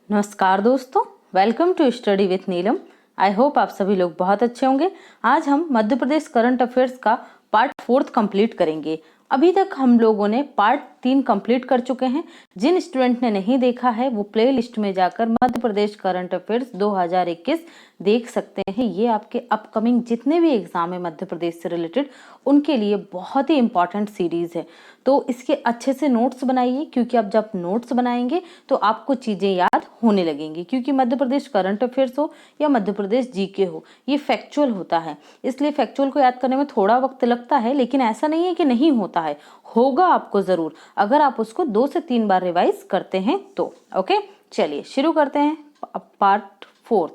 नमस्कार दोस्तों, welcome to study with Neelam. I hope आप सभी लोग बहुत अच्छे होंगे। आज हम मध्य प्रदेश करंट अफेयर्स का पार्ट 4 कंप्लीट करेंगे। अभी तक हम लोगों ने पार्ट 3 कंप्लीट कर चुके हैं। जिन स्टूडेंट ने नहीं देखा है वो प्ले लिस्ट में जाकर मध्य प्रदेश करंट अफेयर्स 2021 देख सकते हैं। ये आपके अपकमिंग जितने भी एग्जाम है मध्य प्रदेश से रिलेटेड उनके लिए बहुत ही इंपॉर्टेंट सीरीज है। तो इसके अच्छे से नोट्स बनाइए, क्योंकि आप जब नोट्स बनाएंगे तो आपको चीजें याद होने लगेंगी। क्योंकि मध्य प्रदेश करंट अफेयर्स हो या मध्य प्रदेश जीके हो, ये फैक्चुअल होता है, इसलिए फैक्चुअल को याद करने में थोड़ा वक्त लगता है, लेकिन ऐसा नहीं है कि नहीं होता है, होगा आपको जरूर, अगर आप उसको 2 से 3 बार रिवाइज करते हैं तो। ओके, चलिए शुरू करते हैं पार्ट 4।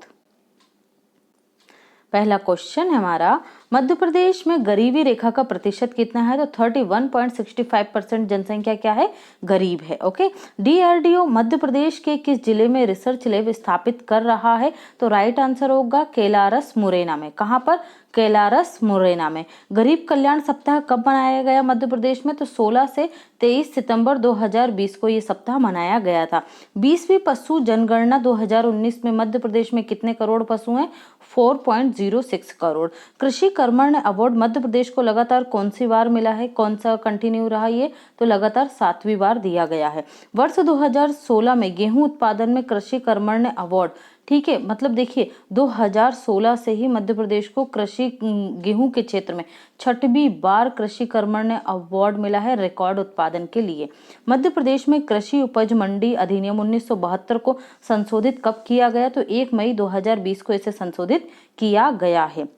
पहला क्वेश्चन है हमारा, मध्य प्रदेश में गरीबी रेखा का प्रतिशत कितना है? तो 31.65% जनसंख्या क्या है? गरीब है। ओके, डीआरडीओ मध्य प्रदेश के किस जिले में रिसर्च लैब स्थापित कर रहा है? तो राइट आंसर होगा कैलारस मुरैना में। कहां पर? कैलारस मुरैना में। गरीब कल्याण सप्ताह कब मनाया गया मध्य प्रदेश में? तो 16 से 23 सितंबर 2020 को ये सप्ताह मनाया गया था। 20वीं पशु जनगणना 2019 में मध्य प्रदेश में कितने करोड़ पशु हैं? 4.06 करोड़। कृषि कर्मण्य अवार्ड मध्य प्रदेश को लगातार कौन सी बार मिला है? कौन सा कंटिन्यू रहा ये? तो लगातार 7वीं बार दिया गया है। वर्ष 2016 में गेहूं उत्पादन में कृषि कर्मण्य अवार्ड, ठीक है, मतलब देखिए 2016 से ही मध्य प्रदेश को कृषि गेहूं के क्षेत्र में 6वीं बार कृषि कर्मण्य अवार्ड मिला है रिकॉर्ड उत्पादन के लिए। मध्य प्रदेश में कृषि उपज मंडी अधिनियम 1972 को संशोधित कब किया गया? तो 1 मई 2020 को इसे संशोधित किया गया है।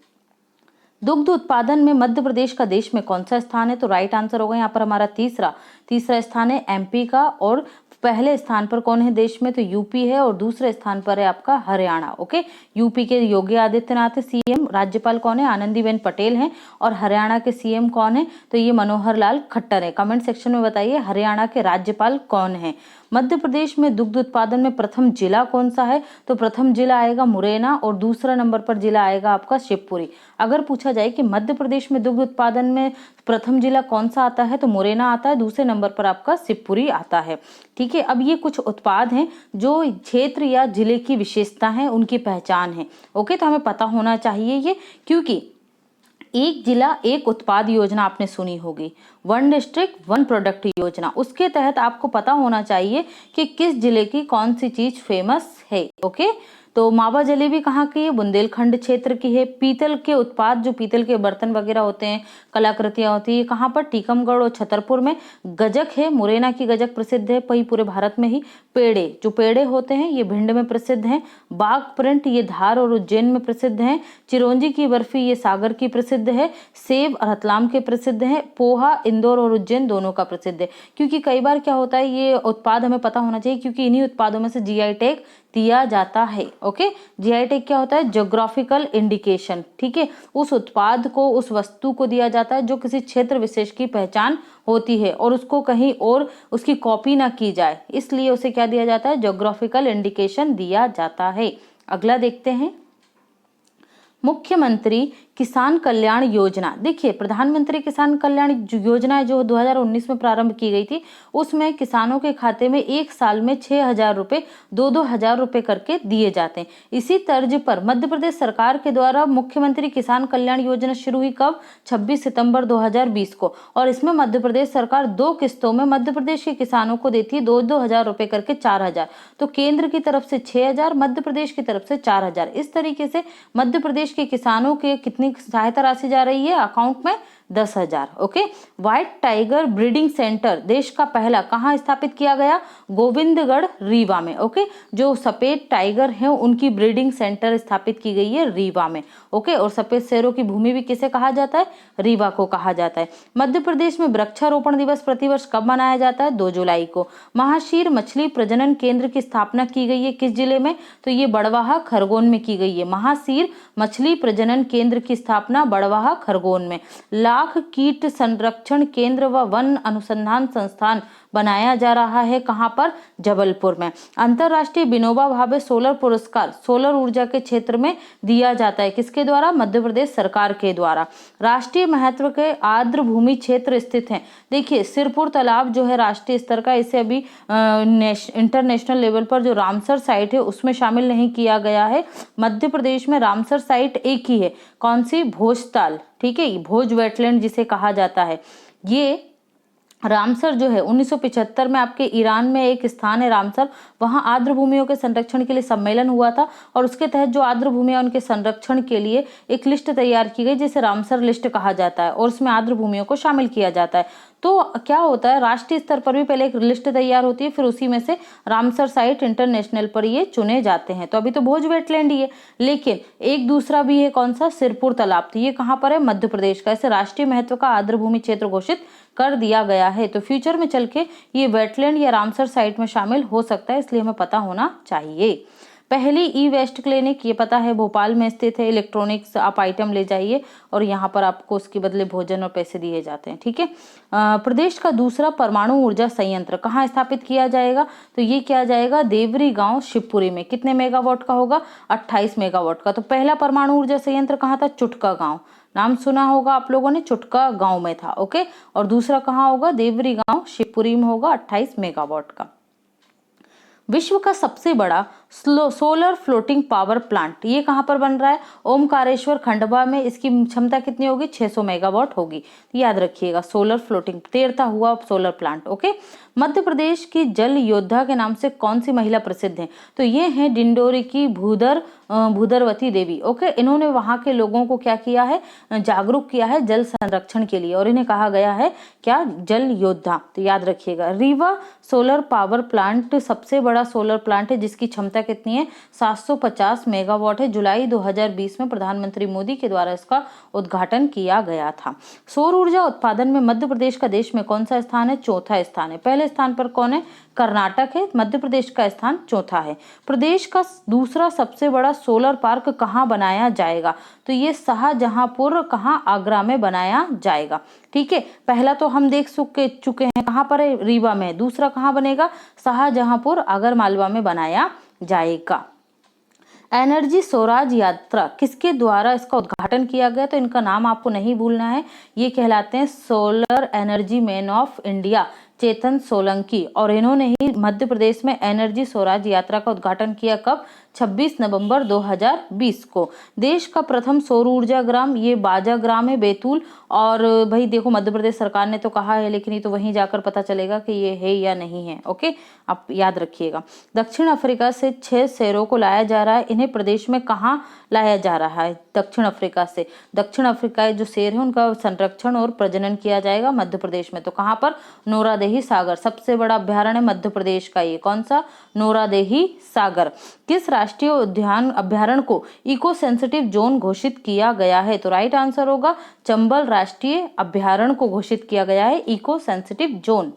दुग्ध उत्पादन में मध्य प्रदेश का देश में कौन सा स्थान है? तो राइट आंसर होगा यहाँ पर हमारा तीसरा स्थान है एमपी का। और पहले स्थान पर कौन है देश में? तो यूपी है। और दूसरे स्थान पर है आपका हरियाणा। ओके, यूपी के योगी आदित्यनाथ सीएम, राज्यपाल कौन है? आनंदीबेन पटेल हैं। और हरियाणा के सीएम कौन है? तो ये मनोहर लाल खट्टर है। कमेंट सेक्शन में बताइए हरियाणा के राज्यपाल कौन है। मध्य प्रदेश में दुग्ध उत्पादन में प्रथम जिला कौन सा है? तो प्रथम जिला आएगा मुरैना और दूसरा नंबर पर जिला आएगा आपका शिवपुरी। अगर पूछा जाए कि मध्य प्रदेश में दुग्ध उत्पादन में प्रथम जिला कौन सा आता है, तो मुरैना आता है, दूसरे नंबर पर आपका शिवपुरी आता है। ठीक है, अब ये कुछ उत्पाद हैं जो क्षेत्र या जिले की विशेषता है, उनकी पहचान है। ओके, तो हमें पता होना चाहिए ये, क्योंकि एक जिला एक उत्पाद योजना आपने सुनी होगी, 1 डिस्ट्रिक्ट 1 प्रोडक्ट योजना, उसके तहत आपको पता होना चाहिए कि किस जिले की कौन सी चीज फेमस है। ओके, तो मावा जलेबी कहाँ की है? बुंदेलखंड क्षेत्र की है। पीतल के उत्पाद, जो पीतल के बर्तन वगैरह होते हैं, कलाकृतियां होती है, कहाँ पर? टीकमगढ़ और छतरपुर में। गजक है, मुरैना की गजक प्रसिद्ध है वही पूरे भारत में ही। पेड़े, जो पेड़े होते हैं ये भिंड में प्रसिद्ध हैं। बाघ प्रिंट ये धार और उज्जैन में प्रसिद्ध हैं। चिरौंजी की बर्फी ये सागर की प्रसिद्ध है। सेब रतलाम के प्रसिद्ध है। पोहा इंदौर और उज्जैन दोनों का प्रसिद्ध है। क्योंकि कई बार क्या होता है, ये उत्पाद हमें पता होना चाहिए, क्योंकि इन्हीं उत्पादों में से जीआई टैग दिया जाता है। ओके, जीआई टैग क्या होता है? Geographical indication. ठीक है, उस उत्पाद को, उस वस्तु को दिया जाता है जो किसी क्षेत्र विशेष की पहचान होती है और उसको कहीं और उसकी कॉपी ना की जाए, इसलिए उसे क्या दिया जाता है? ज्योग्राफिकल इंडिकेशन दिया जाता है। अगला देखते हैं, मुख्यमंत्री किसान कल्याण योजना। देखिए, प्रधानमंत्री किसान कल्याण योजना जो 2019 में प्रारंभ की गई थी, उसमें किसानों के खाते में एक साल में 6,000 रुपए, 2,000 रुपए करके दिए जाते हैं। इसी तर्ज पर मध्य प्रदेश सरकार के द्वारा मुख्यमंत्री किसान कल्याण योजना शुरू हुई कब? 26 सितंबर 2020 को। और इसमें मध्य प्रदेश सरकार 2 किस्तों में मध्य प्रदेश के किसानों को देती है 2,000 रुपए करके 4,000। तो केंद्र की तरफ से 6,000, मध्य प्रदेश की तरफ से 4,000। इस तरीके से मध्य प्रदेश के किसानों के कितनी सहायता राशि जा रही है अकाउंट में? 10,000। Okay, white tiger breeding centre देश का पहला कहाँ स्थापित किया गया? गोविंदगढ़ रीवा में। ओके, जो सफेद टाइगर हैं उनकी ब्रीडिंग सेंटर स्थापित की गई है रीवा में। ओके, और सफेद शेरों की भूमि भी किसे कहा जाता है? रीवा को कहा जाता है। मध्य प्रदेश में वृक्षारोपण दिवस प्रतिवर्ष कब मनाया जाता है? 2 जुलाई को। महाशीर मछली प्रजनन केंद्र की स्थापना की गई है किस जिले में? तो ये बड़वाहा खरगोन में की गई है। महाशीर मछली प्रजनन केंद्र की स्थापना बड़वाहा खरगोन में। लाख कीट संरक्षण केंद्र व वन अनुसंधान संस्थान बनाया जा रहा है, कहां पर, जबलपुर में। अंतरराष्ट्रीय विनोबा भावे सोलर पुरस्कार सोलर ऊर्जा के क्षेत्र में दिया जाता है, किसके द्वारा, मध्य प्रदेश सरकार के द्वारा। राष्ट्रीय महत्व के आर्द्र भूमि क्षेत्र स्थित हैं। देखिए सिरपुर तालाब जो है राष्ट्रीय स्तर का, इसे अभी इंटरनेशनल लेवल पर जो रामसर साइट है उसमें शामिल नहीं किया गया है। मध्य प्रदेश में रामसर साइट एक ही है, कौन सी, भोजताल, ठीक है, भोज वेटलैंड जिसे कहा जाता है। ये रामसर जो है 1975 में आपके ईरान में एक स्थान है रामसर, वहां आर्द्र भूमियों के संरक्षण के लिए सम्मेलन हुआ था और उसके तहत जो आर्द्र भूमियां उनके संरक्षण के लिए एक लिस्ट तैयार की गई जिसे रामसर लिस्ट कहा जाता है और उसमें आर्द्र भूमियों को शामिल किया जाता है। तो क्या होता है, राष्ट्रीय स्तर पर भी पहले एक लिस्ट तैयार होती है, फिर उसी में से रामसर साइट इंटरनेशनल पर ये चुने जाते हैं। तो अभी तो भोज वेटलैंड ही है, लेकिन एक दूसरा भी है, कौन सा, सिरपुर तालाब। तो ये कहाँ पर है, मध्य प्रदेश का। इसे राष्ट्रीय महत्व का आर्द्र भूमि क्षेत्र घोषित कर दिया गया है। तो फ्यूचर में चल के ये वेटलैंड या रामसर साइट में शामिल हो सकता है, इसलिए हमें पता होना चाहिए। पहली ई वेस्ट क्लिनिक, ये पता है, भोपाल में स्थित है। इलेक्ट्रॉनिक्स आप आइटम ले जाइए और यहाँ पर आपको उसके बदले भोजन और पैसे दिए जाते हैं, ठीक है। प्रदेश का दूसरा परमाणु ऊर्जा संयंत्र कहाँ स्थापित किया जाएगा, तो ये किया जाएगा देवरी गांव शिवपुरी में। कितने मेगावाट का होगा, 28 मेगावाट का। तो पहला परमाणु ऊर्जा संयंत्र कहाँ था, चुटका गांव, नाम सुना होगा आप लोगों ने, चुटका गांव में था, ओके। और दूसरा कहाँ होगा, देवरी गांव शिवपुरी में होगा, 28 मेगावाट का। विश्व का सबसे बड़ा सोलर फ्लोटिंग पावर प्लांट ये कहाँ पर बन रहा है, ओमकारेश्वर खंडवा में। इसकी क्षमता कितनी होगी, 600 मेगावाट होगी, याद रखिएगा। सोलर फ्लोटिंग, तैरता हुआ solar plant, okay. Madhya Pradesh की जल योद्धा के नाम से कौन सी महिला प्रसिद्ध है, तो ये है डिंडोरी की भूदरवती देवी, ओके। इन्होंने वहां के लोगों को क्या किया है, जागरूक किया है जल संरक्षण के लिए और इन्हें कहा गया है क्या, जल योद्धा। तो याद रखिएगा। रीवा सोलर पावर प्लांट सबसे बड़ा सोलर प्लांट है जिसकी क्षमता कितनी है, 750 मेगावाट है। जुलाई 2020 में प्रधानमंत्री मोदी के द्वारा इसका उद्घाटन किया गया था। सौर ऊर्जा उत्पादन में मध्य प्रदेश का देश में कौन सा स्थान है, चौथा स्थान है। पहले स्थान पर कौन है, कर्नाटक है, मध्य प्रदेश का स्थान चौथा है। प्रदेश का दूसरा सबसे बड़ा सोलर पार्क कहाँ बनाया जाएगा, तो ये शाहजहांपुर, कहाँ, आगरा में बनाया जाएगा, ठीक है। पहला तो हम देख चुके हैं, कहाँ पर है, रीवा में। दूसरा कहाँ बनेगा, शाहजहांपुर, आगरमालवा में बनाया जाएगा। एनर्जी स्वराज यात्रा किसके द्वारा इसका उद्घाटन किया गया, तो इनका नाम आपको नहीं भूलना है। ये कहलाते हैं solar energy man of India, Chetan Solanki. और इन्होंने ही मध्य प्रदेश में एनर्जी स्वराज यात्रा का उद्घाटन किया, कब, 26 नवंबर 2020 को। देश का प्रथम सौर ऊर्जा ग्राम ये बाजा ग्राम है, बैतूल। और भाई देखो मध्य प्रदेश सरकार ने तो कहा है, लेकिन ये तो वहीं जाकर पता चलेगा कि ये है या नहीं है, ओके, आप याद रखिएगा। दक्षिण अफ्रीका से 6 शेरों को लाया जा रहा है, इन्हें प्रदेश में कहाँ लाया जा रहा है, दक्षिण अफ्रीका से। दक्षिण अफ्रीका जो शेर है उनका संरक्षण और प्रजनन किया जाएगा मध्य प्रदेश में। तो कहाँ पर, नोरादेही सागर, सबसे बड़ा अभ्यारण्य मध्य प्रदेश का ये, कौन सा, नोरादेही सागर। किस राष्ट्रीय उद्यान अभ्यारण्य को इको सेंसिटिव जोन घोषित किया गया है, तो राइट आंसर होगा चंबल राष्ट्रीय अभ्यारण्य को घोषित किया गया है इको सेंसिटिव जोन।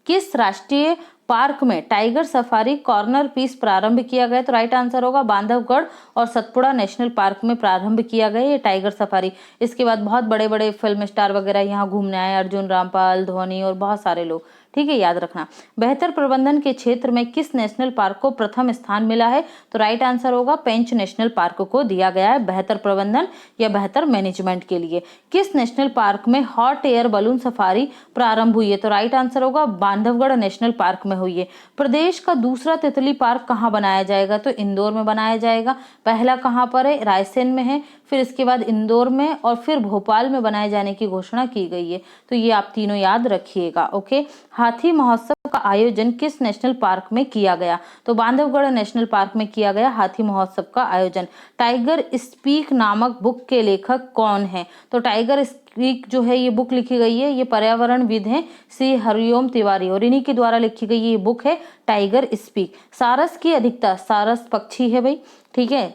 किस राष्ट्रीय पार्क में टाइगर सफारी कॉर्नर पीस प्रारंभ किया गया, तो राइट आंसर होगा बांधवगढ़ और सतपुड़ा नेशनल पार्क में प्रारंभ किया गया ये टाइगर सफारी। इसके बाद बहुत बड़े बड़े फिल्म स्टार वगैरह यहाँ घूमने आए, अर्जुन रामपाल, धोनी और बहुत सारे लोग, ठीक है, याद रखना। बेहतर प्रबंधन के क्षेत्र में किस नेशनल पार्क को प्रथम स्थान मिला है, तो राइट आंसर होगा पेंच नेशनल पार्क को दिया गया है बेहतर प्रबंधन या बेहतर मैनेजमेंट के लिए। किस नेशनल पार्क में हॉट एयर बलून सफारी प्रारंभ हुई है, तो राइट आंसर होगा बांधवगढ़ नेशनल पार्क में हुई है। प्रदेश का दूसरा तितली पार्क कहाँ बनाया जाएगा, तो इंदौर में बनाया जाएगा। पहला कहाँ पर है, रायसेन में है, फिर इसके बाद इंदौर में और फिर भोपाल में बनाए जाने की घोषणा की गई है। तो ये आप तीनों याद रखिएगा, ओके। हाथी महोत्सव का आयोजन किस नेशनल पार्क में किया गया, तो बांधवगढ़ नेशनल पार्क में किया गया हाथी महोत्सव का आयोजन। टाइगर स्पीक नामक बुक के लेखक कौन है, तो टाइगर स्पीक जो है ये बुक लिखी गई है, ये पर्यावरणविद हैं श्री हरिओम तिवारी और इन्हीं के द्वारा लिखी गई ये बुक है टाइगर स्पीक। सारस की अधिकता, सारस पक्षी है भाई, ठीक है।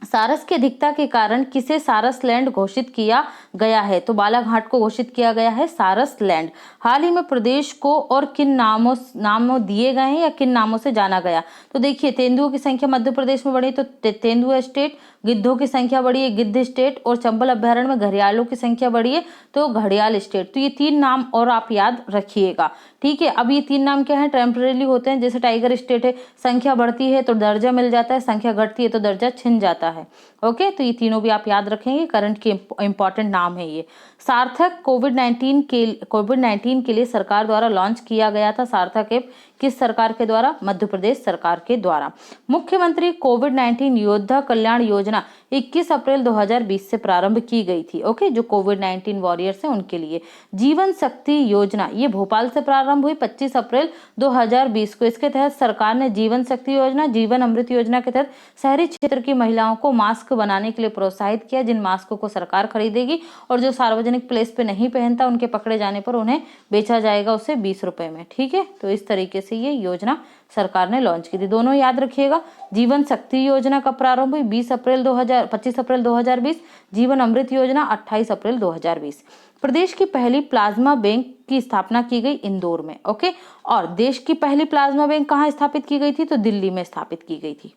सारस की अधिकता के कारण किसे सारस लैंड घोषित किया गया है, तो बालाघाट को घोषित किया गया है सारस लैंड। हाल ही में प्रदेश को और किन नामों दिए गए हैं या किन नामों से जाना गया, तो देखिए तेंदुओं की संख्या मध्य प्रदेश में बढ़ी तो तेंदुआ स्टेट, गिद्धों की संख्या बढ़ी है, गिद्ध स्टेट, और चंबल अभ्यारण्य में घड़ियालों की संख्या बढ़ी है तो घड़ियाल स्टेट। तो ये 3 नाम और आप याद रखिएगा, ठीक है। अब ये 3 नाम क्या है, टेम्परेरी होते हैं। जैसे टाइगर स्टेट है, संख्या बढ़ती है तो दर्जा मिल जाता है, संख्या घटती है तो दर्जा छिन जाता है। ओके, तो ये तीनों भी आप याद रखेंगे, करंट के इंपॉर्टेंट नाम है ये। सार्थक कोविड-19 के लिए सरकार द्वारा लॉन्च किया गया था। सार्थक ऐप किस सरकार के द्वारा? मध्य प्रदेश सरकार के द्वारा। मुख्यमंत्री कोविड-19 योद्धा कल्याण योजना 21 अप्रैल 2020 से प्रारंभ की गई थी। ओके, जो कोविड-19 वॉरियर्स हैं उनके लिए। जीवन शक्ति योजना ये भोपाल से प्रारंभ हुई 25 अप्रैल 2020 को। इसके तहत सरकार ने जीवन शक्ति योजना, जीवन अमृत योजना के तहत शहरी क्षेत्र की महिलाओं को मास्क बनाने के लिए प्रोत्साहित किया, जिन मास्क को सरकार खरीदेगी और जो सार्वजनिक प्लेस पे नहीं पहनता उनके पकड़े जाने पर उन्हें बेचा जाएगा उसे 20 रुपए में, ठीक है। तो इस तरीके से ये योजना सरकार ने लॉन्च की थी, दोनों याद रखिएगा। जीवन शक्ति योजना कब प्रारंभ हुई? 25 अप्रैल 2020। जीवन अमृत योजना 28 अप्रैल 2020। प्रदेश की पहली प्लाज्मा बैंक की स्थापना की गई इंदौर में। ओके, और देश की पहली प्लाज्मा बैंक कहाँ स्थापित की गई थी? तो दिल्ली में स्थापित की गई थी,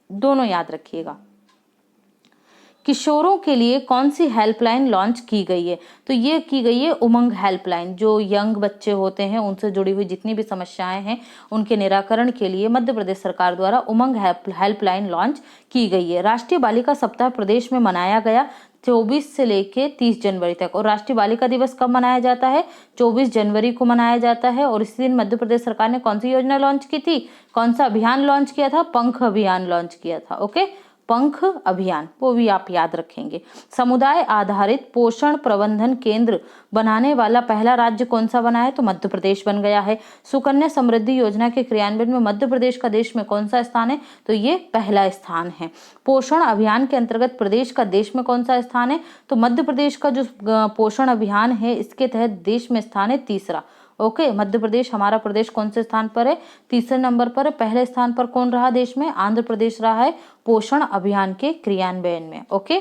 दोनों याद रखिएगा। किशोरों के लिए कौन सी हेल्पलाइन लॉन्च की गई है? तो ये की गई है उमंग हेल्पलाइन। जो यंग बच्चे होते हैं उनसे जुड़ी हुई जितनी भी समस्याएं हैं उनके निराकरण के लिए मध्य प्रदेश सरकार द्वारा उमंग हेल्पलाइन लॉन्च की गई है। राष्ट्रीय बालिका सप्ताह प्रदेश में मनाया गया 24 से लेके 30 जनवरी तक। और राष्ट्रीय बालिका दिवस कब मनाया जाता है? 24 जनवरी को मनाया जाता है। और इसी दिन मध्य प्रदेश सरकार ने कौन सी योजना लॉन्च की थी? कौन सा अभियान लॉन्च किया था? पंख अभियान लॉन्च किया था। ओके, पंख अभियान, वो भी आप याद रखेंगे। समुदाय आधारित पोषण प्रबंधन केंद्र बनाने वाला पहला राज्य कौन सा बना है? तो मध्य प्रदेश बन गया है। सुकन्या समृद्धि योजना के क्रियान्वयन में मध्य प्रदेश का देश में कौन सा स्थान है? तो ये पहला स्थान है। पोषण अभियान के अंतर्गत प्रदेश का देश में कौन सा स्थान है? तो मध्य प्रदेश का जो पोषण अभियान है इसके तहत देश में स्थान है तीसरा। ओके, मध्य प्रदेश हमारा प्रदेश कौन से स्थान पर है? तीसरे नंबर पर है। पहले स्थान पर कौन रहा देश में? आंध्र प्रदेश रहा है पोषण अभियान के क्रियान्वयन में। ओके,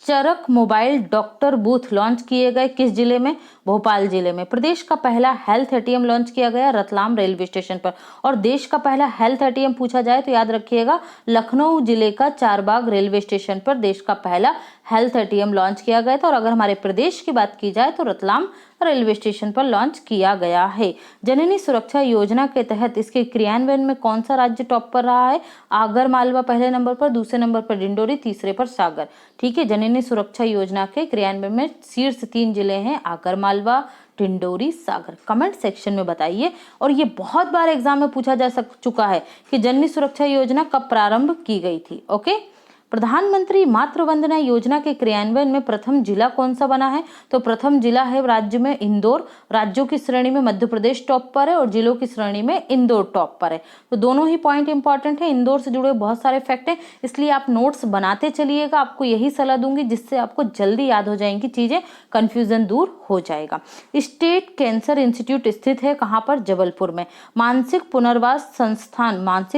चरक मोबाइल डॉक्टर बूथ लॉन्च किए गए किस जिले में? भोपाल जिले में। प्रदेश का पहला हेल्थ एटीएम लॉन्च किया गया रतलाम रेलवे स्टेशन पर। और देश का पहला हेल्थ एटीएम पूछा जाए तो याद रखिएगा लखनऊ जिले का चारबाग रेलवे स्टेशन पर देश का पहला हेल्थ एटीएम लॉन्च किया गया था। और अगर हमारे प्रदेश की बात की जाए तो रतलाम रेलवे स्टेशन पर लॉन्च किया गया है। जननी सुरक्षा योजना के तहत इसके क्रियान्वयन में कौन सा राज्य टॉप पर रहा है? आगर मालवा पहले नंबर पर, दूसरे नंबर पर डिंडोरी, तीसरे पर सागर, ठीक है। जननी सुरक्षा योजना के क्रियान्वयन में शीर्ष 3 जिले हैं आगर मालवा, डिंडोरी, सागर। कमेंट सेक्शन में बताइए। और ये बहुत बार एग्जाम में पूछा जा चुका है कि जननी सुरक्षा योजना कब प्रारंभ की गई थी। ओके, प्रधानमंत्री मातृ वंदना योजना के क्रियान्वयन में प्रथम जिला कौन सा बना है? तो प्रथम जिला है राज्य में इंदौर। राज्यों की श्रेणी में मध्य प्रदेश टॉप पर है और जिलों की श्रेणी में इंदौर टॉप पर है। तो दोनों ही पॉइंट इंपॉर्टेंट है। इंदौर से जुड़े बहुत सारे फैक्ट हैं, इसलिए आप नोट्स बनाते चलिएगा। आपको यही सलाह दूंगी जिससे आपको जल्दी याद हो जाएंगी चीजें, कंफ्यूजन दूर हो जाएगा। स्टेट कैंसर इंस्टीट्यूट स्थित है कहाँ पर? जबलपुर में। मानसिक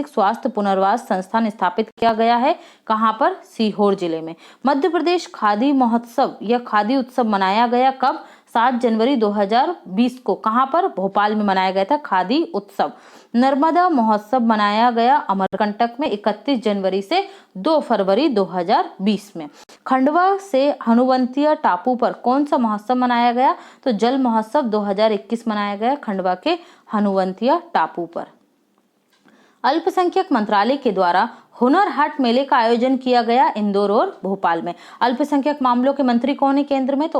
स्वास्थ्य पुनर्वास संस्थान स्थापित किया गया है कहाँ पर? सीहोर जिले में। मध्य प्रदेश खादी महोत्सव या खादी उत्सव मनाया गया कब? 7 जनवरी 2020 को। कहाँ पर? भोपाल में मनाया गया था खादी उत्सव। नर्मदा महोत्सव मनाया गया अमरकंटक में 31 जनवरी से 2 फरवरी 2020 में। खंडवा से हनुवंतिया टापू पर कौन सा महोत्सव मनाया गया? तो जल महोत्सव 2021 मनाया गया खंडवा के हनुवंतिया टापू पर। अल्पसंख्यक मंत्रालय के द्वारा हुनर हाट मेले का आयोजन किया गया इंदौर और भोपाल में। अल्पसंख्यक मामलों के मंत्री कौन है केंद्र में? तो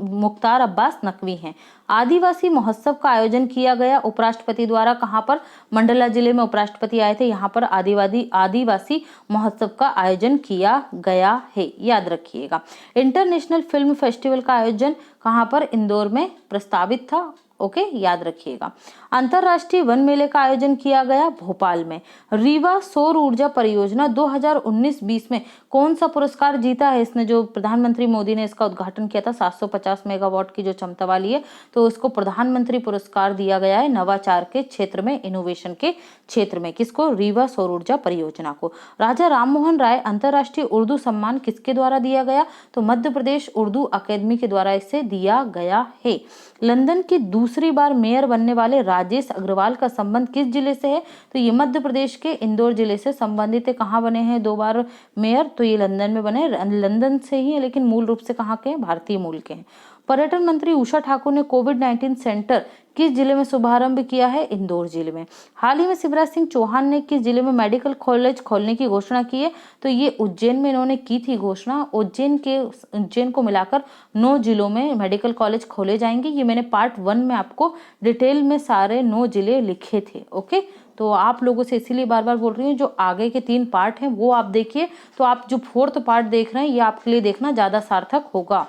मुख्तार अब्बास नकवी हैं। आदिवासी महोत्सव का आयोजन किया गया उपराष्ट्रपति द्वारा कहाँ पर? मंडला जिले में उपराष्ट्रपति आए थे, यहाँ पर आदिवासी महोत्सव का आयोजन किया गया है, याद रखिएगा। इंटरनेशनल फिल्म फेस्टिवल का आयोजन कहाँ पर? इंदौर में प्रस्तावित था। ओके, याद रखिएगा। अंतरराष्ट्रीय वन मेले का आयोजन किया गया भोपाल में। रीवा सौर ऊर्जा परियोजना 2019-20 में कौन सा पुरस्कार जीता है? इसने जो प्रधानमंत्री मोदी ने इसका उद्घाटन किया था 750 मेगावाट की जो क्षमता वाली है, तो उसको प्रधानमंत्री पुरस्कार दिया गया है नवाचार के क्षेत्र में, इनोवेशन के क्षेत्र में। किसको? रीवा सौर ऊर्जा परियोजना को। राजा राममोहन राय अंतरराष्ट्रीय उर्दू सम्मान किसके द्वारा दिया गया? तो मध्य प्रदेश उर्दू अकेदमी के द्वारा इसे दिया गया है। लंदन की दूसरी बार मेयर बनने वाले राजेश अग्रवाल का संबंध किस जिले से है? तो ये मध्य प्रदेश के इंदौर जिले से संबंधित है। कहाँ बने हैं 2 बार मेयर? तो ये लंदन में बने, लंदन से ही है, लेकिन मूल रूप से कहाँ के हैं? भारतीय मूल के हैं। पर्यटन मंत्री उषा ठाकुर ने कोविड-19 सेंटर किस जिले में शुभारंभ किया है? इंदौर जिले में। हाल ही में शिवराज सिंह चौहान ने किस जिले में मेडिकल कॉलेज खोलने की घोषणा की है? तो ये उज्जैन में इन्होंने की थी घोषणा। उज्जैन को मिलाकर 9 जिलों में मेडिकल कॉलेज खोले जाएंगे। ये मैंने पार्ट 1 में आपको डिटेल में सारे 9 जिले लिखे थे। ओके, तो आप लोगों से इसीलिए बार बार बोल रही हूँ, जो आगे के 3 पार्ट हैं वो आप देखिए। तो आप जो 4th पार्ट देख रहे हैं ये आपके लिए देखना ज्यादा सार्थक होगा।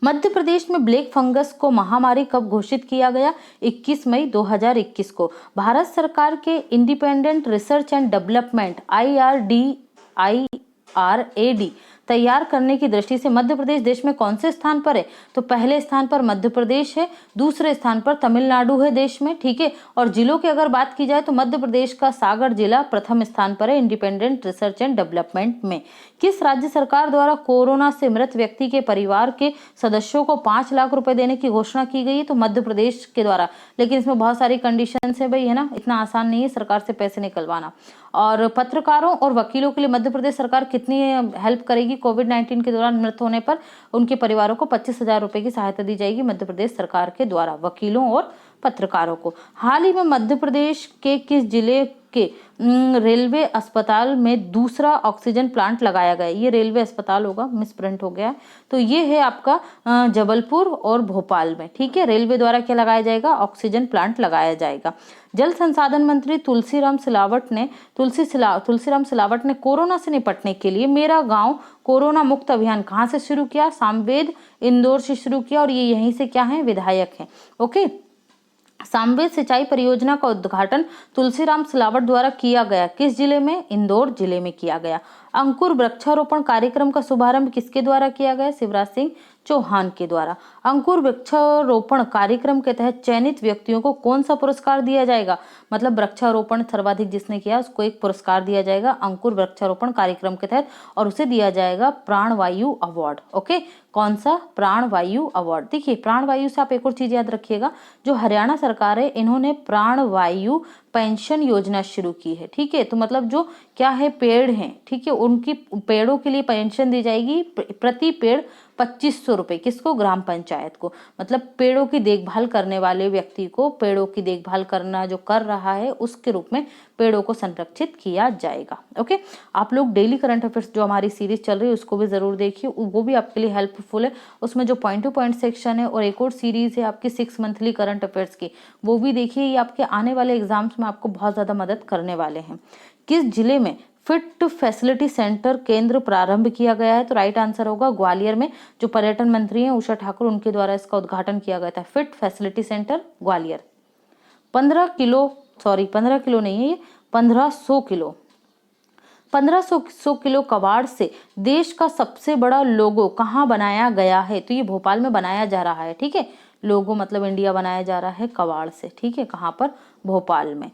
मध्य प्रदेश में ब्लैक फंगस को महामारी कब घोषित किया गया? 21 मई 2021 को। भारत सरकार के independent research and development IRAD तैयार करने की दृष्टि से मध्य प्रदेश देश में कौन से स्थान पर है? तो पहले स्थान पर मध्य प्रदेश है, दूसरे स्थान पर तमिलनाडु है देश में, ठीक है। और जिलों की अगर बात की जाए तो मध्य प्रदेश का सागर जिला प्रथम स्थान पर है इंडिपेंडेंट रिसर्च एंड डेवलपमेंट में। किस राज्य सरकार द्वारा कोरोना से मृत व्यक्ति के परिवार के सदस्यों को 5 लाख रुपए देने की घोषणा की गई? तो मध्य प्रदेश के द्वारा, लेकिन इसमें बहुत सारी कंडीशन है भाई, है ना, इतना आसान नहीं है सरकार से पैसे निकलवाना। और पत्रकारों और वकीलों के लिए मध्य प्रदेश सरकार कितनी हेल्प करेगी? कोविड-19 के दौरान मृत होने पर उनके परिवारों को 25,000 रुपए की सहायता दी जाएगी मध्य प्रदेश सरकार के द्वारा वकीलों और पत्रकारों को। हाल ही में मध्य प्रदेश के किस जिले के रेलवे अस्पताल में दूसरा ऑक्सीजन प्लांट लगाया गया? ये रेलवे अस्पताल होगा, मिसप्रिंट हो गया है। तो ये है आपका जबलपुर और भोपाल में, ठीक है। रेलवे द्वारा क्या लगाया जाएगा? ऑक्सीजन प्लांट लगाया जाएगा। जल संसाधन मंत्री तुलसीराम सिलावट ने कोरोना से निपटने के लिए मेरा गांव कोरोना मुक्त अभियान कहां से शुरू किया? सामवेद इंदौर से शुरू किया, और ये यहीं से क्या है? विधायक हैं। ओके, सामवेद सिंचाई परियोजना का उद्घाटन तुलसीराम सिलावट द्वारा किया गया। किस जिले में? इंदौर जिले में किया गया। अंकुर वृक्षारोपण कार्यक्रम का शुभारंभ किसके द्वारा किया गया? शिवराज सिंह चौहान के द्वारा। अंकुर वृक्षारोपण कार्यक्रम के तहत चयनित व्यक्तियों को कौन सा पुरस्कार दिया जाएगा? मतलब वृक्षारोपण सर्वाधिक जिसने किया उसको एक पुरस्कार दिया जाएगा अंकुर वृक्षारोपण कार्यक्रम के तहत, और उसे दिया जाएगा प्राणवायु अवार्ड। ओके, कौन सा? प्राणवायु अवार्ड। देखिए, प्राणवायु से आप एक और चीज याद रखिएगा, जो हरियाणा सरकार है इन्होंने प्राणवायु पेंशन योजना शुरू की है, ठीक है। तो मतलब जो क्या है, पेड़ हैं, ठीक है, उनकी पेड़ों के लिए पेंशन दी जाएगी, प्रति पेड़ 2500 रुपए। किसको? ग्राम पंचायत को। मतलब पेड़ों की देखभाल करने वाले व्यक्ति को पेड़ों की देखभाल करना जो कर रहा है उसके रूप में पेड़ों को संरक्षित किया जाएगा। ओके, आप लोग डेली करंट अफेयर्स जो हमारी सीरीज चल रही है उसको भी जरूर देखिए, वो भी आपके लिए हेल्पफुल है। उसमें जो पॉइंट टू पॉइंट सेक्शन है और एक और सीरीज है आपकी 6 मंथली करंट अफेयर्स की, वो भी देखिए। ये आपके आने वाले एग्जाम्स में आपको बहुत ज्यादा मदद करने वाले हैं। किस जिले में फिट फैसिलिटी सेंटर केंद्र प्रारंभ किया गया है? तो राइट आंसर होगा ग्वालियर में। जो पर्यटन मंत्री हैं उषा ठाकुर, उनके द्वारा इसका उद्घाटन किया गया था। Fit facility centre Gwalior. 15 kilo नहीं है ये, 1500 किलो 1500 किलो कबाड़ से देश का सबसे बड़ा लोगो कहाँ बनाया गया है? तो ये भोपाल में बनाया जा रहा है, ठीक है। लोगो मतलब इंडिया बनाया जा रहा है कबाड़ से, ठीक है। कहाँ पर? भोपाल में।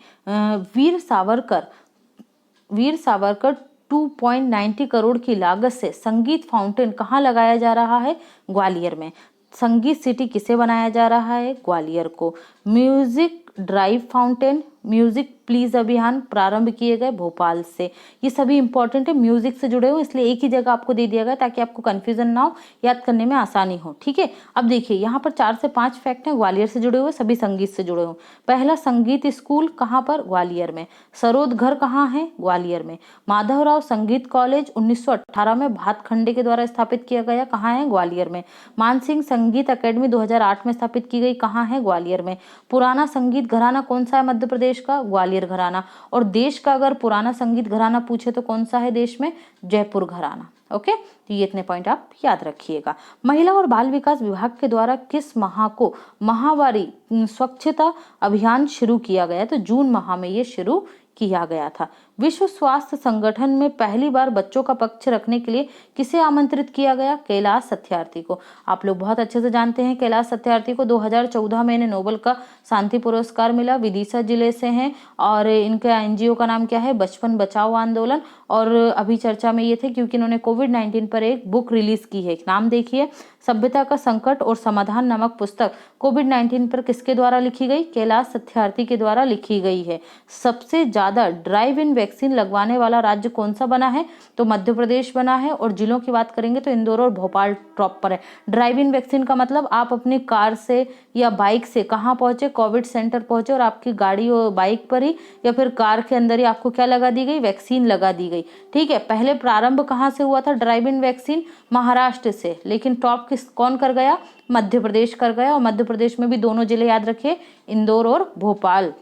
वीर सावरकर 2.90 करोड़ की लागत से संगीत फाउंटेन कहाँ लगाया जा रहा है? ग्वालियर में। संगीत सिटी किसे बनाया जा रहा है? ग्वालियर को। Music drive fountain, music please अभियान प्रारंभ किए गए भोपाल से। ये सभी इंपॉर्टेंट है, म्यूजिक से जुड़े हुए, इसलिए एक ही जगह आपको दे दिया गया ताकि आपको कंफ्यूजन ना हो, याद करने में आसानी हो, ठीक है। अब देखिए यहाँ पर 4 से 5 फैक्ट हैं ग्वालियर से जुड़े हुए, सभी संगीत से जुड़े हुए। पहला, संगीत स्कूल कहाँ पर? ग्वालियर में। सरोद घर कहाँ है? ग्वालियर में। माधवराव संगीत कॉलेज 1918 में भातखंडे के द्वारा स्थापित किया गया, कहाँ है? ग्वालियर में। मानसिंह संगीत अकेडमी 2008 में स्थापित की गई, कहाँ है? ग्वालियर में। पुराना संगीत घराना कौन सा है मध्य प्रदेश का? ग्वालियर घराना। और देश का अगर पुराना संगीत घराना पूछे तो कौन सा है देश में? जयपुर घराना। ओके, तो ये इतने पॉइंट आप याद रखिएगा। महिला और बाल विकास विभाग के द्वारा किस माह को माहवारी स्वच्छता अभियान शुरू किया गया? तो जून माह में ये शुरू किया गया था। विश्व स्वास्थ्य संगठन में पहली बार बच्चों का पक्ष रखने के लिए किसे आमंत्रित किया गया? कैलाश सत्यार्थी को। आप लोग बहुत अच्छे से जानते हैं कैलाश सत्यार्थी को 2014 में इन्हें नोबेल का शांति पुरस्कार मिला। विदिशा जिले से हैं और इनके एनजीओ का नाम क्या है? बचपन बचाओ आंदोलन। और अभी चर्चा में ये थे क्योंकि इन्होंने कोविड-19 पर एक बुक रिलीज की है। नाम देखिए, सभ्यता का संकट और समाधान नामक पुस्तक कोविड-19 पर किसके द्वारा लिखी गई? कैलाश सत्यार्थी के द्वारा लिखी गई है। सबसे ज्यादा ड्राइव इन वैक्सीन लगवाने वाला राज्य कौन सा बना है? तो मध्य प्रदेश बना है। और जिलों की बात करेंगे तो इंदौर और भोपाल टॉप पर है। ड्राइव इन वैक्सीन का मतलब आप अपनी कार से या बाइक से कहाँ पहुंचे? कोविड सेंटर पहुंचे और आपकी गाड़ी और बाइक पर ही या फिर कार के अंदर ही आपको क्या लगा दी गई? वैक्सीन लगा दी गई। ठीक है, पहले प्रारंभ कहाँ से हुआ था ड्राइव इन वैक्सीन? महाराष्ट्र से, लेकिन टॉप कौन कर गया? मध्य प्रदेश कर गया। और मध्य प्रदेश में भी दोनों जिले याद रखिए, इंदौर और भोपाल।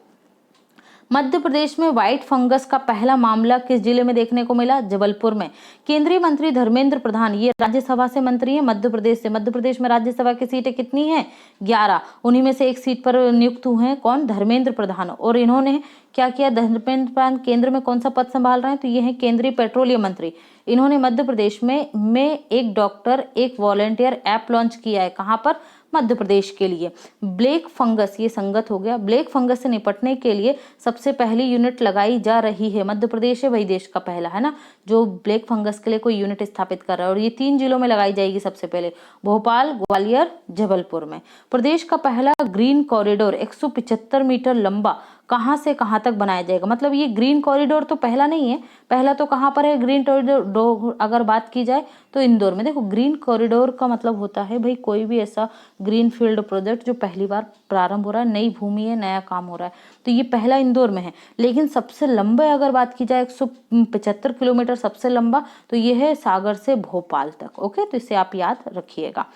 मध्य प्रदेश में व्हाइट फंगस का पहला मामला किस जिले में देखने को मिला? जबलपुर में। केंद्रीय मंत्री धर्मेंद्र प्रधान ये राज्यसभा से मंत्री हैं मध्य प्रदेश से। मध्य प्रदेश में राज्यसभा की सीटें कितनी हैं? 11। उन्हीं में से एक सीट पर नियुक्त हुए हैं कौन? धर्मेंद्र प्रधान। और इन्होंने क्या किया? धर्मेंद्र प्रधान केंद्र में कौन सा पद संभाल रहे हैं? तो ये है केंद्रीय पेट्रोलियम मंत्री। इन्होंने मध्य प्रदेश में एक डॉक्टर एक वॉलेंटियर ऐप लॉन्च किया है। कहाँ पर? मध्य प्रदेश के लिए। ब्लैक फंगस, ये संगत हो गया, ब्लैक फंगस से निपटने के लिए सबसे पहली यूनिट लगाई जा रही है। मध्य प्रदेश है वही देश का पहला है ना जो ब्लैक फंगस के लिए कोई यूनिट स्थापित कर रहा है। और ये 3 जिलों में लगाई जाएगी सबसे पहले, भोपाल, ग्वालियर, जबलपुर में। प्रदेश का पहला ग्रीन कॉरिडोर 175 मीटर लंबा कहां से कहां तक बनाया जाएगा? मतलब ये ग्रीन कॉरिडोर तो पहला नहीं है, पहला तो कहां पर है ग्रीन कॉरिडोर? अगर बात की जाए तो इंदौर में। देखो, ग्रीन कॉरिडोर का मतलब होता है भाई कोई भी ऐसा ग्रीन फील्ड प्रोजेक्ट जो पहली बार प्रारंभ हो रहा है, नई भूमि है, नया काम हो रहा है, तो ये पहला इंदौर में है। लेकिन सबसे लंबे अगर बात की जाए 175 किलोमीटर सबसे लंबा, तो ये है सागर से भोपाल तक। ओके, तो इसे आप याद रखिएगा।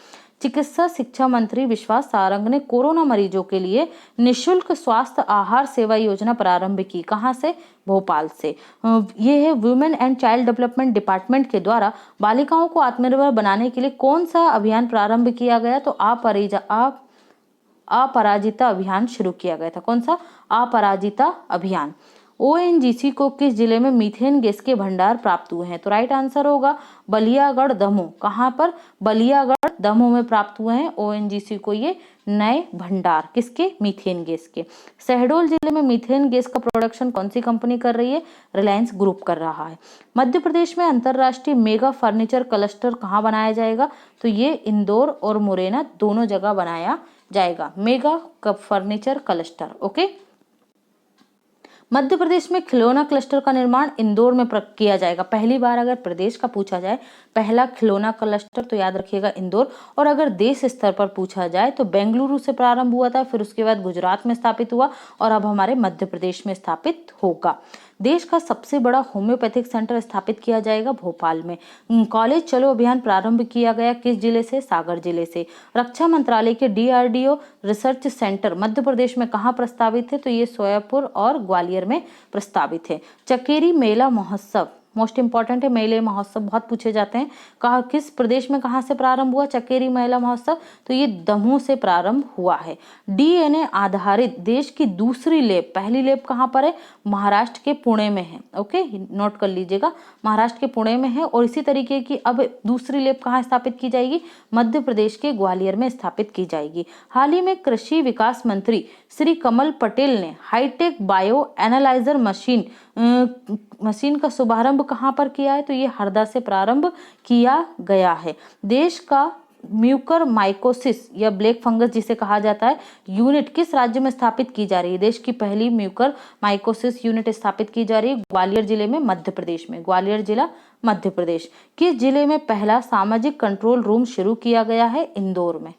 चिकित्सा शिक्षा मंत्री विश्वास सारंग ने कोरोना मरीजों के लिए निशुल्क स्वास्थ्य आहार सेवा योजना प्रारंभ की। कहां से? भोपाल से। ये है women and child development department के द्वारा बालिकाओं को आत्मनिर्भर बनाने के लिए कौन सा अभियान प्रारंभ किया गया? तो अपराजिता अभियान शुरू किया गया था। कौन सा? अपराजिता अभियान। ओएनजीसी को किस जिले में मीथेन गैस के भंडार प्राप्त हुए हैं? तो राइट आंसर होगा बलियागढ़, दमोह। कहां पर? बलियागढ़, दमोह में प्राप्त हुए हैं ओएनजीसी को ये नए भंडार। किसके? मीथेन गैस के। शहडोल जिले में मीथेन गैस का प्रोडक्शन कौन सी कंपनी कर रही है? रिलायंस ग्रुप कर रहा है। मध्य प्रदेश में अंतरराष्ट्रीय मेगा फर्नीचर क्लस्टर कहाँ बनाया जाएगा? तो ये इंदौर और मुरैना दोनों जगह बनाया जाएगा mega furniture cluster. Okay, Madhya Pradesh में खिलौना क्लस्टर का निर्माण इंदौर में किया जाएगा। पहली बार अगर प्रदेश का पूछा जाए पहला खिलौना क्लस्टर, तो याद रखिएगा इंदौर। और अगर देश स्तर पर पूछा जाए तो बेंगलुरु से प्रारंभ हुआ था, फिर उसके बाद गुजरात में स्थापित हुआ और अब हमारे मध्य प्रदेश में स्थापित होगा। देश का सबसे बड़ा होम्योपैथिक सेंटर स्थापित किया जाएगा भोपाल में। कॉलेज चलो अभियान प्रारंभ किया गया किस जिले से? सागर जिले से। रक्षा मंत्रालय के DRDO research centre Madhya Pradesh में कहाँ प्रस्तावित है? तो ये सोयापुर और ग्वालियर में प्रस्तावित है। चकेरी मेला महोत्सव मोस्ट इंपॉर्टेंट है, मेले महोत्सव बहुत पूछे जाते हैं। कहा किस प्रदेश में कहाँ से प्रारंभ हुआ चकेरी मेला महोत्सव? तो ये दमोह से प्रारंभ हुआ है। डीएनए आधारित देश की दूसरी लैब, पहली लैब कहाँ पर है? महाराष्ट्र के पुणे में है। ओके, नोट कर लीजिएगा, महाराष्ट्र के पुणे में है। और इसी तरीके की अब दूसरी लैब कहाँ स्थापित की जाएगी? मध्य प्रदेश के ग्वालियर में स्थापित की जाएगी। हाल ही में कृषि विकास मंत्री श्री कमल पटेल ने हाईटेक बायो एनालाइजर मशीन का शुभारंभ कहां पर किया है? तो ये हरदा से प्रारंभ किया गया है। देश का म्यूकर माइकोसिस या ब्लैक फंगस जिसे कहा जाता है यूनिट किस राज्य में स्थापित की जा रही है? देश की पहली म्यूकर माइकोसिस यूनिट स्थापित की जा रही है ग्वालियर जिले में, मध्य प्रदेश में। ग्वालियर जिला, मध्य प्रदेश। किस जिले में पहला सामाजिक कंट्रोल रूम शुरू किया गया है? इंदौर में।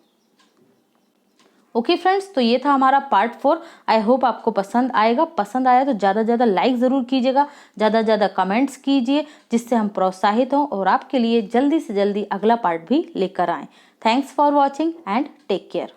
ओके फ्रेंड्स, तो ये था हमारा पार्ट 4। आई होप आपको पसंद आएगा। पसंद आया तो ज़्यादा से ज़्यादा लाइक ज़रूर कीजिएगा, ज़्यादा से ज़्यादा कमेंट्स कीजिए, जिससे हम प्रोत्साहित हों और आपके लिए जल्दी से जल्दी अगला पार्ट भी लेकर आएँ। Thanks for watching and take care.